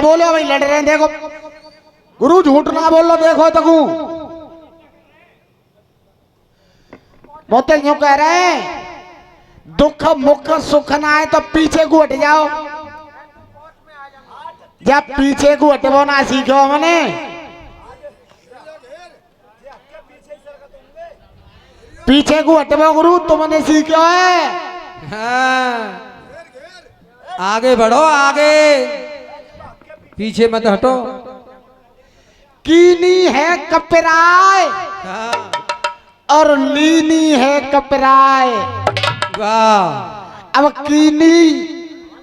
ना बोलो भाई लड़ रहे हैं देखो गुरु झूठ ना बोलो देखो तकू बहुत यूं कह रहे हैं दुख मुख सुख ना आए तो पीछे को हट जाओ जब पीछे को हटवो ना सीखो मैंने पीछे को हटवो गुरु तुमने सीखो है हाँ। आगे बढ़ो आगे पीछे मत हटो कीनी है कपराय हाँ। और लीनी है कपराय वाह अब कीनी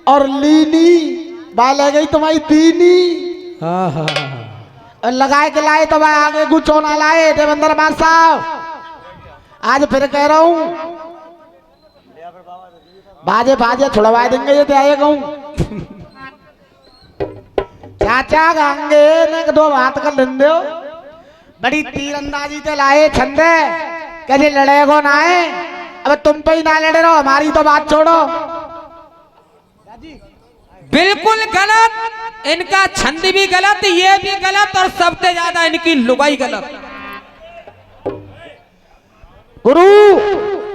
और लीनी बाल गई तुम्हारी तीनी हाँ हाँ और लगाए के लाए तो भाई आगे गुचो ना लाए देवेंद्र मान साहब आज फिर कह रहा हूं बाजे बाजे छुड़वा देंगे ये आएगा हूं चाचा गांगे ने दो बात कर लें दो बड़ी तीरंदाजी से लाए छंदे कैसे लड़ेगो ना है अब तुम पे ही ना लड़े रहो हमारी तो बात छोड़ो बिल्कुल गलत इनका छंद भी गलत ये भी गलत और सबसे ज्यादा इनकी लुगाई गलत गुरु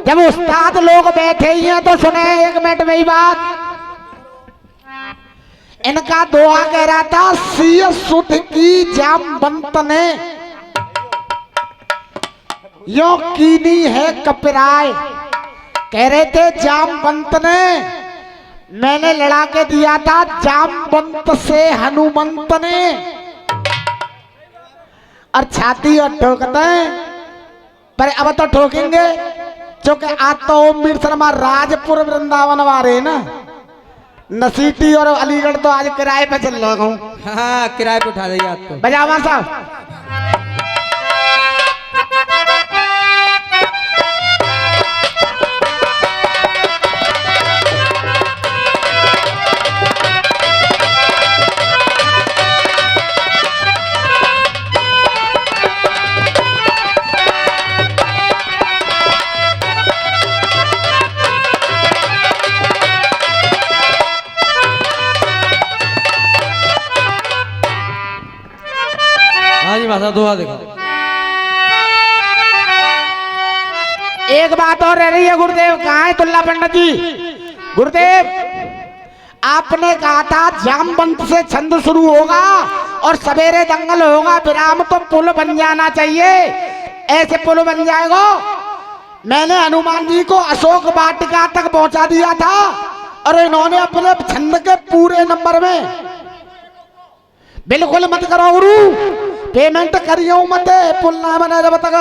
जब उस्ताद लोग बैठे ही हैं तो सुने एक मिनट में ही बात इनका दोहा कह रहा था सीय सुध की जाम बंत ने यो कीनी है कपराय कह रहे थे जामवंत ने मैंने लड़ा के दिया था जामवंत से हनुमंत ने और छाती और ठोकते पर अब तो ठोकेंगे क्योंकि आज तो ओमवीर शर्मा राजपुर वृंदावन वाले ना नसीटी और अलीगढ़ तो आज किराए पे चल रहा हूँ हाँ किराए पे उठा देगा आपको बजावा साहब भाषा दुआ देखो एक बात और रह रही है गुरुदेव कहाँ है तुल्ला पंडित जी गुरुदेव आपने कहा था जामवंत से छंद शुरू होगा और सवेरे दंगल होगा विराम तो पुल बन जाना चाहिए ऐसे पुल बन जाएगा मैंने हनुमान जी को अशोक वाटिका तक पहुंचा दिया था और इन्होंने अपने छंद के पूरे नंबर में बिल्कुल मत करो गुरु पेमेंट करियो मत पुल ना बना जब तक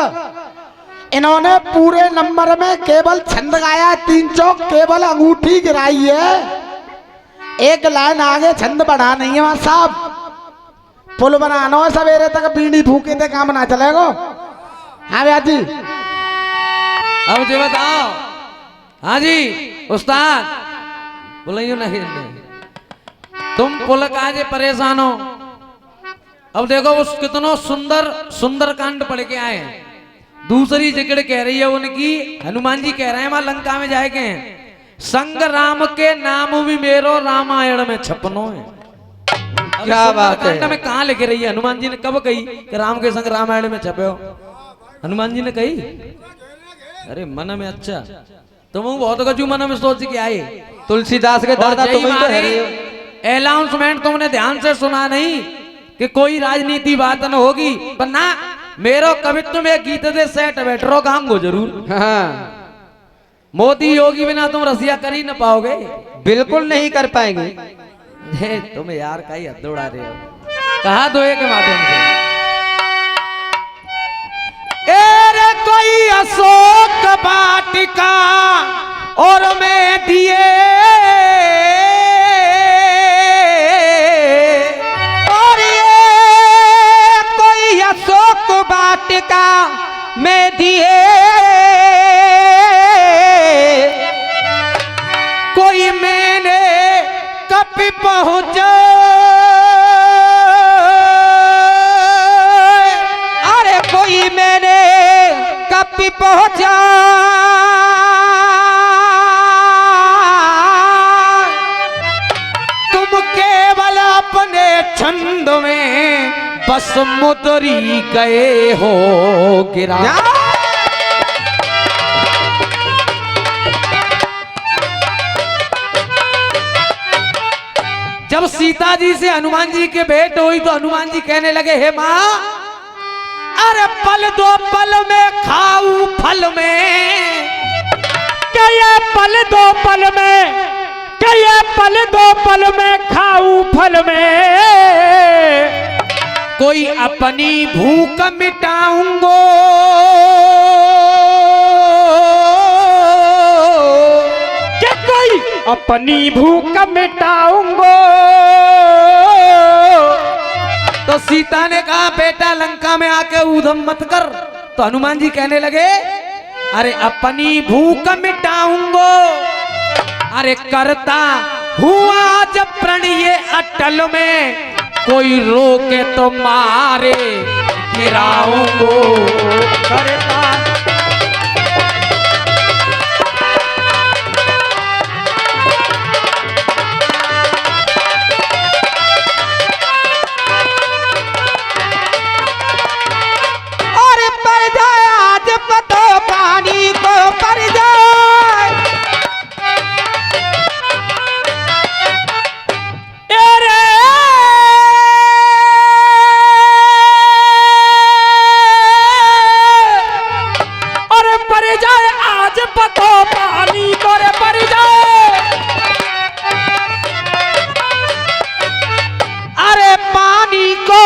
इन्होंने पूरे नंबर में केवल छंद गाया 3 चौक केवल अंगूठी गिराई है एक लाइन आगे छंद बढ़ा नहीं है वहां साहब पुल बनाना सवेरे तक बीड़ी फूके थे काम ना चलेगा हाँ भैया जी अब जी बताओ हाँ जी उस्ताद बोलियो नहीं तुम पुल काजे परेशान हो अब देखो वो कितनो सुंदर सुंदर कांड पढ़ के आए दूसरी जगह कह रही है उनकी हनुमान जी कह रहे हैं वहां लंका में जाएंगे संग राम के नाम भी मेरो रामायण में छपनो है क्या बात है में कहाँ लिख रही है हनुमान जी ने कब कही कि राम के संग रामायण में छपे हो हनुमान जी ने कही अरे मन में अच्छा तुम बहुत गजू मन में सोच के आए तुलसीदास के दादा तुम अनाउंसमेंट तुमने ध्यान से सुना नहीं कि कोई राजनीति बात न होगी पर ना मेरो कवित्व में गीत दे सेट बैठो गांगो जरूर हाँ। मोदी योगी बिना तुम रसिया कर ही न पाओगे बिल्कुल नहीं कर पाएंगे तुम यार का ही हद उड़ा रहे हो कहा दो के माध्यम से एरे कोई अशोक वाटिका और मैं दिए वाटिका में दिए कोई मैंने कभी पहुंचा अरे कोई मैंने कभी पहुंचा तुम केवल अपने छंद में बस मुतरी गए हो गिरा। जब सीता जी से हनुमान जी के भेंट हुई तो हनुमान जी कहने लगे, हे माँ, अरे पल दो पल में खाऊं फल में, क्या ये पल दो पल में, क्या ये पल दो पल में खाऊं फल में, कोई अपनी भूख मिटाऊंगो, क्या कोई अपनी भूख मिटाऊंगो। तो सीता ने कहा, बेटा लंका में आके ऊधम मत कर। तो हनुमान जी कहने लगे, अरे अपनी भूख मिटाऊंगो, अरे करता हुआ जब प्रण ये अटल में, कोई रोके तो मारे गिराऊंगो। करता और पर जाए आज पतो पानी को पर जाए, अरे और पर जाए आज पतो पानी को रे पर जाए, अरे पानी को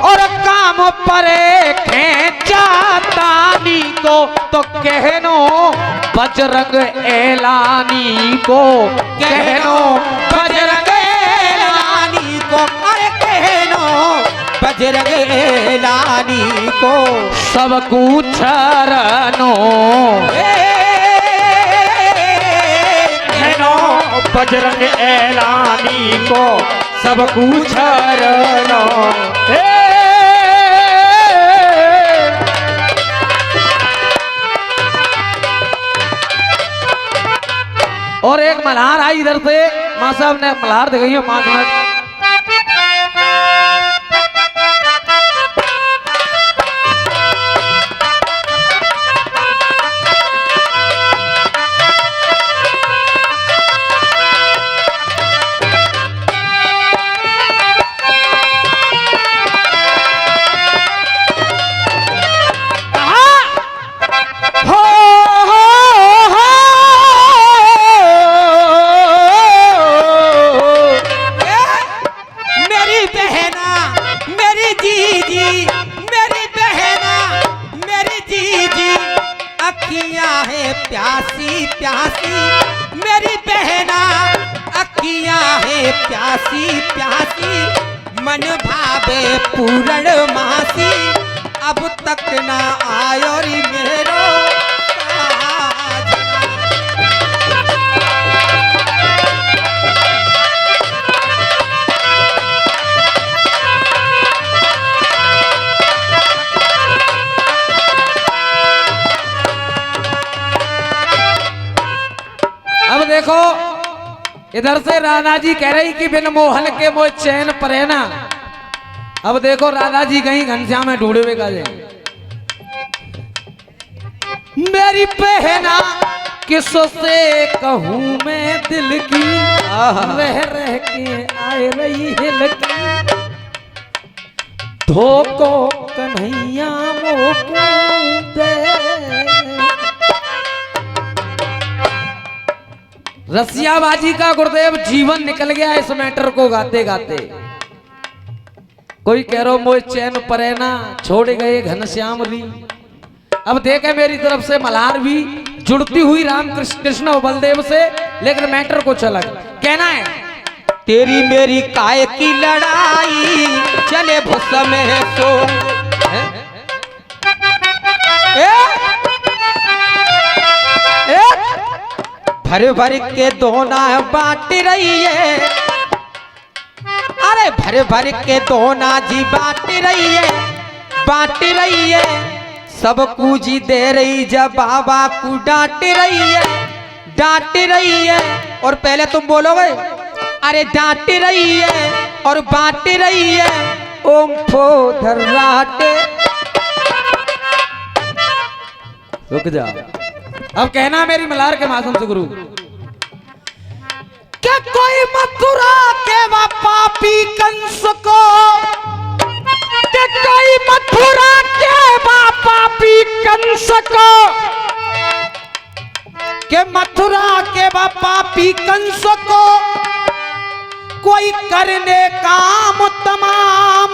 और काम परे खेचा तानी को, तो कहनो बजरंग एलानी को, कहनो बजरंग एलानी को, अरे कहनो बजरंग एलानी को, सब कुछ रनो। कहनो बजरंग एलानी को सब कुछ रनो। और एक मल्हार आई इधर से, माँ साहब ने मल्हार दिखाई है 5 मिनट। प्यासी प्यासी मेरी बहना, अखियां है प्यासी प्यासी, मन भावे पूरण मासी, अब तक ना आयो री मेरो साजना। अब देखो इधर से राधा जी कह रही कि बिन मोहन के मोह चैन परे ना। अब देखो राधा जी कहीं घनश्याम में ढूंढे का जाए, मेरी बहना किससे कहूँ मैं दिल की, रह के आए रही है लगी, धोको कन्हैया मोको दे। रसियाबाजी का गुरुदेव जीवन निकल गया इस मैटर को गाते गाते। कोई कह रो मोह चैन परे ना, छोड़ गए घनश्याम री। अब देखे मेरी तरफ से मल्हार भी जुड़ती हुई राम कृष्ण और बलदेव से, लेकिन मैटर कुछ अलग कहना है। तेरी मेरी काय की लड़ाई चले भुस में सो, भर भर के दोना बांट रही है, अरे भर भर के दोना जी बांट रही है, बांट रही है, सबको जी दे रही जब बाबा को डांट रही है, डांट रही है। और पहले तुम बोलोगे, अरे डांट रही है और बांट रही है ओम फोधर राटे। रुक जा, अब कहना मेरी मल्हार के माध्यम से गुरु। क्या कोई मथुरा के वा पापी कंस को, कि कोई मथुरा के वा पापी कंस को, के मथुरा के वा पापी कंस को कोई करने काम तमाम।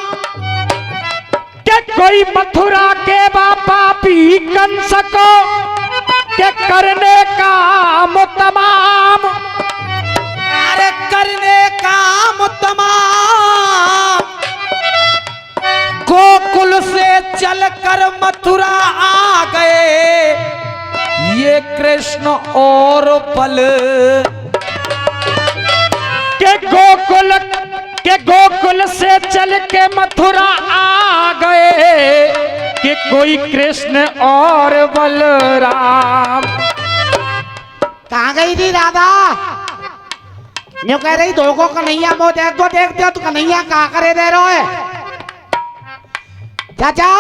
कि कोई मथुरा के वा पापी कंस को, के करने काम तमाम। अरे करने काम तमाम, गोकुल से चलकर मथुरा आ गए ये कृष्ण और बल। के गोकुल से चल के मथुरा आ गए कि कोई कृष्ण और बलराम। कहाँ गई थी राधा? न्यू कह रही दो को कन्हैया मो देख दो तो कन्हैया कहाँ करे दे रहे है चाचा।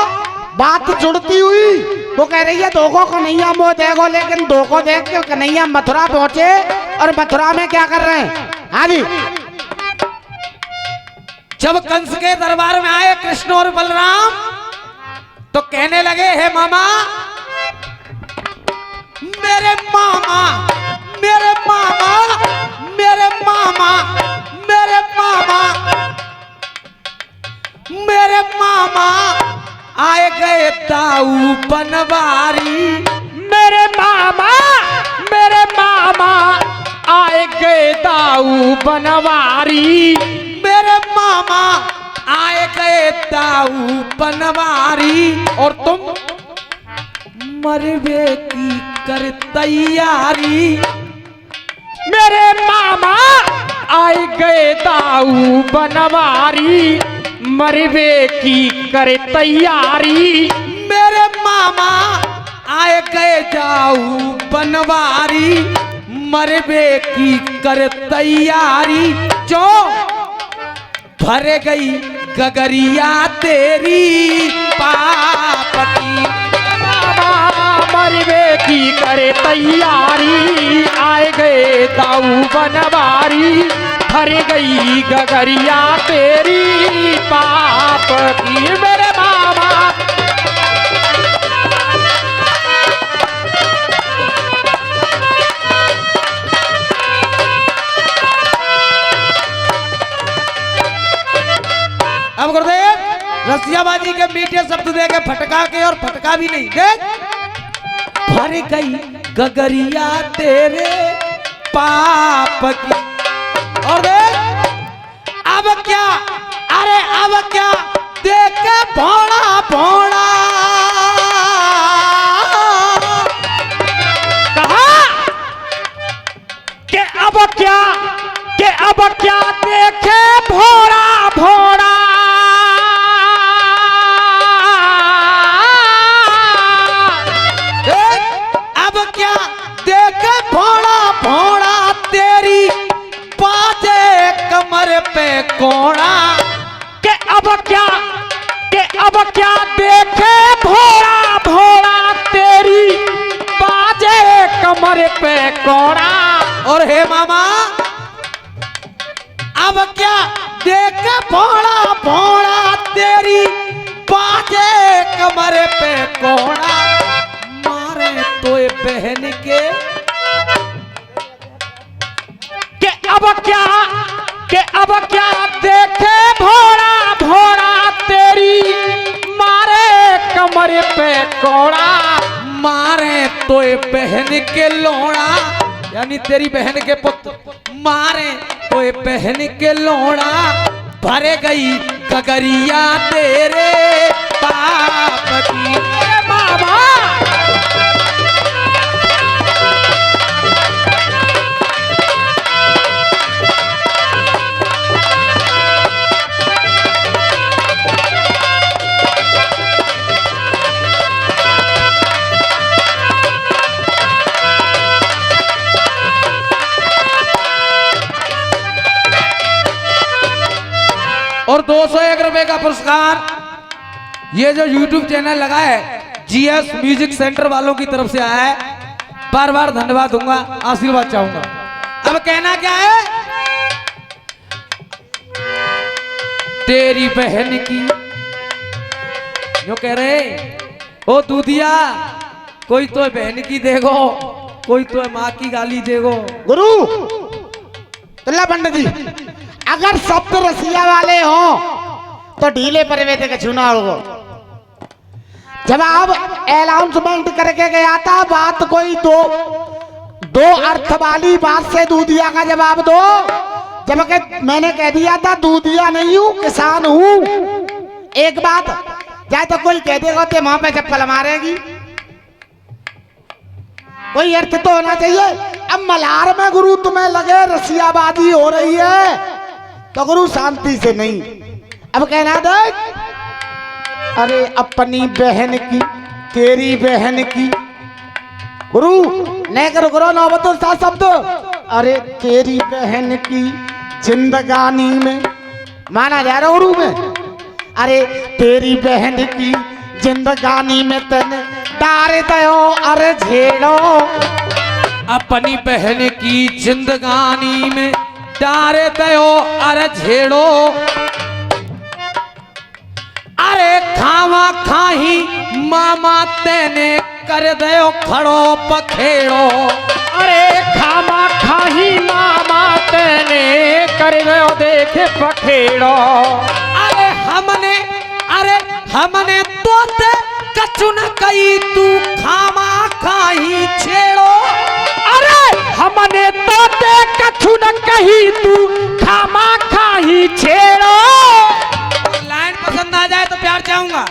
बात जुड़ती हुई वो कह रही है दो को कन्हैया मो देखो, लेकिन दो को देख के कन्हैया मथुरा पहुंचे और मथुरा में क्या कर रहे हैं? हाँ जी, जब कंस के दरबार में आए कृष्ण और बलराम तो कहने लगे हे मामा, मेरे मामा, मेरे मामा, मेरे मामा, मेरे मामा, मेरे मामा आए गए दाऊ बनवारी। मेरे मामा आए गए दाऊ बनवारी। मेरे मामा आए गए दाऊ बनवारी और तुम मरवे की कर तैयारी। मेरे मामा आए गए दाऊ बनवारी, मरवे की कर तैयारी। मेरे मामा आए गए दाऊ बनवारी, मरवे की कर तैयारी। जो भर गई गगरिया तेरी पाप की, मरवे की करे तैयारी। आए गए दाऊ बनवारी, भर गई गगरिया तेरी पाप की। मेरे मामा अब गुरुदेव रसियाबाजी के मीठे शब्द दे के फटका के, और फटका भी नहीं देख, भर गई गगरिया तेरे पाप की। और देख अब क्या, अरे अब क्या देख के भोड़ा भोड़ा कहा कि अब क्या, कि अब क्या देखे भोरा भोरा। अब क्या देख भोड़ा भोड़ा तेरी बाजे कमर पे कोड़ा। कि अब क्या, कि अब क्या देखे भोरा भोरा तेरी बाजे कमर पे कोड़ा। और हे मामा अब क्या देख भोड़ा भोड़ा तेरी बाजे कमर पे कोड़ा। मारे तो ये बहन के, कि अब क्या, कि अब क्या देखे भोरा भोरा तेरी मारे कमर पे कोड़ा। मारे तो ये बहन के लोड़ा, यानी तेरी बहन के पुत्र मारे तो ये बहन के लोड़ा। भर गई गगरिया तेरे पाप की। बाबा 201 रुपए का पुरस्कार ये जो YouTube चैनल लगा है GS म्यूजिक सेंटर वालों की तरफ से आया है। बार बार धन्यवाद दूंगा, आशीर्वाद चाहूंगा। अब कहना क्या है, तेरी बहन की जो कह रहे ओ दूधिया, कोई तो बहन की देखो, कोई तो माँ की गाली देखो। गुरु तुल्ला पंडित जी, अगर शब्द रसिया वाले हो तो ढीले परवेते का चुना होगा। जब आप अनाउंसमेंट करके गया था, बात कोई दो अर्थ वाली बात से दूधिया का जवाब दो। जबकि मैंने कह दिया था दूधिया नहीं हूं, किसान हूं। एक बात चाहे तो कोई कह देगा ते वहां पे चप्पल मारेगी, कोई अर्थ तो होना चाहिए। अब मल्हार में गुरु तुम्हें लगे रसियाबाजी हो रही है तो गुरु शांति से नहीं। अब कहना दे, अरे अपनी बहन की, तेरी बहन की, गुरु नहीं करो गुरु नौबतो साथ शब्द। अरे तेरी बहन की जिंदगानी में माना जा रहा गुरु में। अरे तेरी बहन की जिंदगानी में तने डारे दयो अरे झेड़ो। अपनी बहन की जिंदगानी में डारे दयो अरे झेड़ो। अरे खावा खाही मामा तेने कर दयो खड़ो पखेड़ो। अरे खामा खाही मामा तेने कर दयो देखे पखेड़ो। हमने तो ते कछु न कही, तू खामा खाही छेड़ो। अरे हमने तो ते कछु न कही, तू खामा खाही छेड़ो। लाइन पसंद आ जाए तो प्यार चाहूंगा।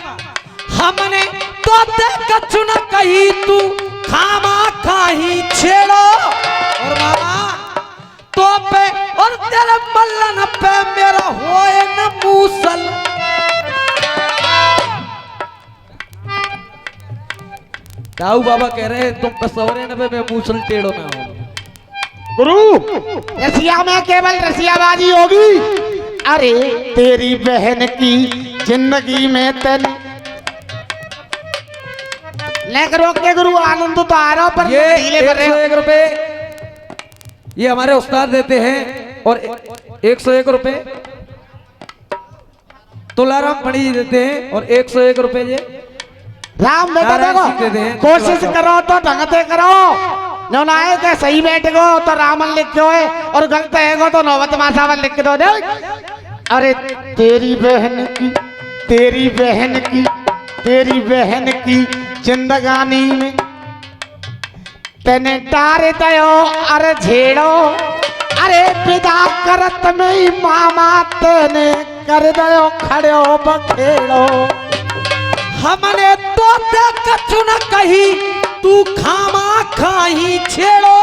हमने तो ते कछु न कही, तू खामा खाही छेड़ो। और मामा तो पे और तेरे मल्लन पे मेरा होए न मूसल। दाऊ बाबा कह रहे हैं तुम पसवरे न पे मैं मूसल टेढ़ो ना हो। गुरु रसिया में केवल रसियाबाजी होगी। अरे तेरी बहन की जिंदगी में तेने लेकर रोक के गुरु आनंद तो आ रहा पर ये ढीले कर रहे हो। 101 रुपए ये हमारे उस्ताद देते हैं और 101 रुपए तुलाराम पंडित जी देते हैं और 101 रुपए ये राम बेटा देखो, कोशिश करो तो ढंग से करो। जो ना है कि सही बैठ गो तो रामन लिख के होए और गलत है तो नौबत मासावन लिख के दो दे। अरे तेरी बहन की, तेरी बहन की, तेरी बहन की जिंदगानी में तेने तारे दयो अरे झेड़ो। अरे विदा करत में ही मामा तेने कर दयो खड़ो बखेड़ो। हमने तो ते कछु न कही, तू खामा खाही छेड़ो।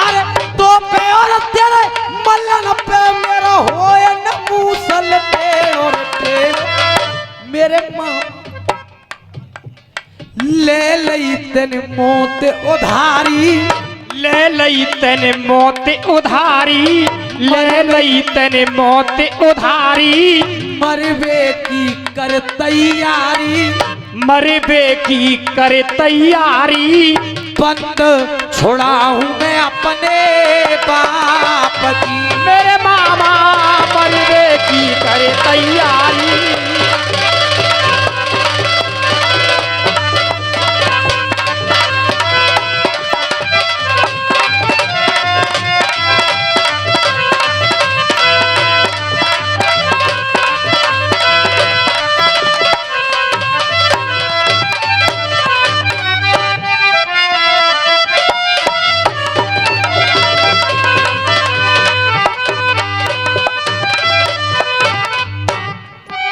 अरे तो पे और तेरे मल्लन पे मेरा होए न मूसल टेढ़ो टेढ़ो। मेरे माँ ले लई तेने मौत उधारी, ले लई तेने मौत उधारी, ले लई तेने मौत उधारी। मरबे की कर तैयारी, मरबे की कर तैयारी। बंद छुड़ाऊं मैं अपने बाप की। मेरे मामा मरबे की कर तैयारी।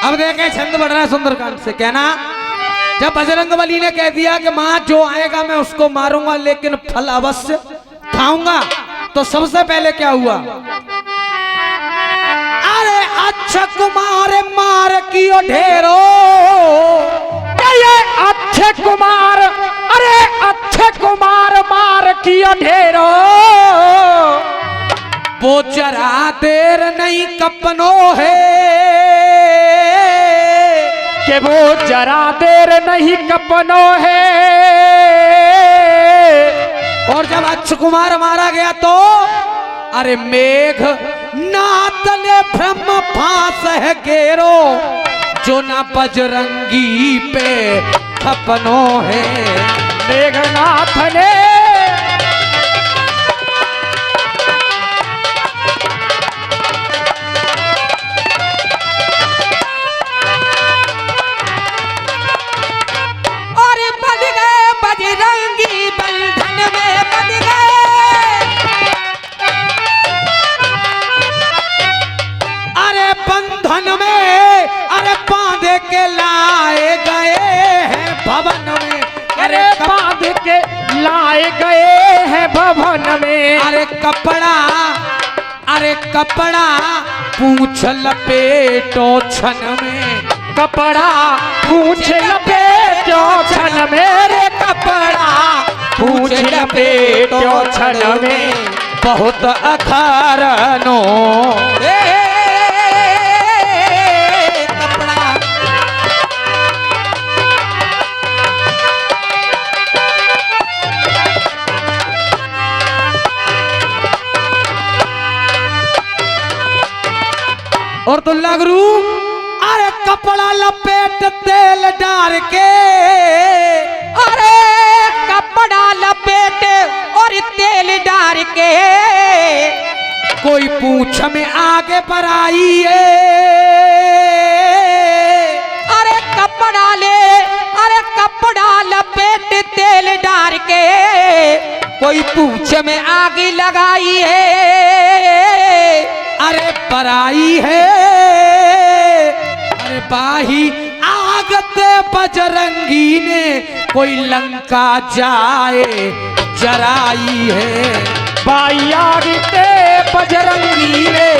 अब देखें छंद बढ़ रहा है सुंदरकांड से। कहना जब बजरंगबली ने कह दिया कि मां जो आएगा मैं उसको मारूंगा लेकिन फल अवश्य खाऊंगा, तो सबसे पहले क्या हुआ? अरे अच्छा कुमार मार कियो ढेरो। ये अच्छे कुमार, अरे अच्छे कुमार मार कियो ढेरो। वो जरा देर नहीं कपनो है। कि वो जरा देर नहीं कपनो है। और जब अक्ष कुमार मारा गया तो अरे मेघ नाथ ने ब्रह्म फांस है घेरो, जो ना बजरंगी पे खपनो है। मेघनाथ ने बजरंगी बंधन में बंध गए, अरे बंधन में अरे बांध के लाए गए हैं भवन में। अरे बांध के लाए गए हैं भवन में। अरे कपड़ा पूछ लपेटो छन में, कपड़ा पूछ लपेटो छन में रे, कपड़ा पूछ लपेटो छन में। बहुत अखारनो कपड़ा। और दुल्ला गुरु अरे कपड़ा लपेट तेल डाल के, अरे कपड़ा लपेट और तेल डाल के, कोई पूछ में आगे बढ़ाई है। अरे कपड़ा लपेट तेल डाल के, कोई पूछ में आगे लगाई है। अरे बराई है अरे बाही आगते बजरंगी ने, कोई लंका जाए जराई है। बाई आगते बजरंगी ने,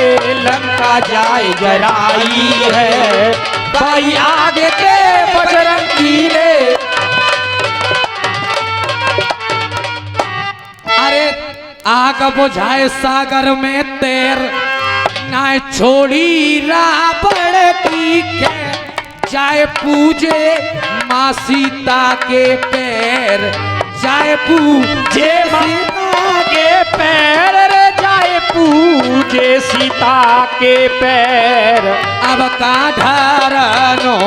लंका जाए जराई है। बाई आगते बजरंगी ने, अरे आग बुझाए सागर में तैर, ना छोड़ी रावण की खैर, जाए पूजे माँ सीता के पैर, जाए पूजे सीता के पैर रे, जाए पूजे सीता के पैर। अब का ढारनो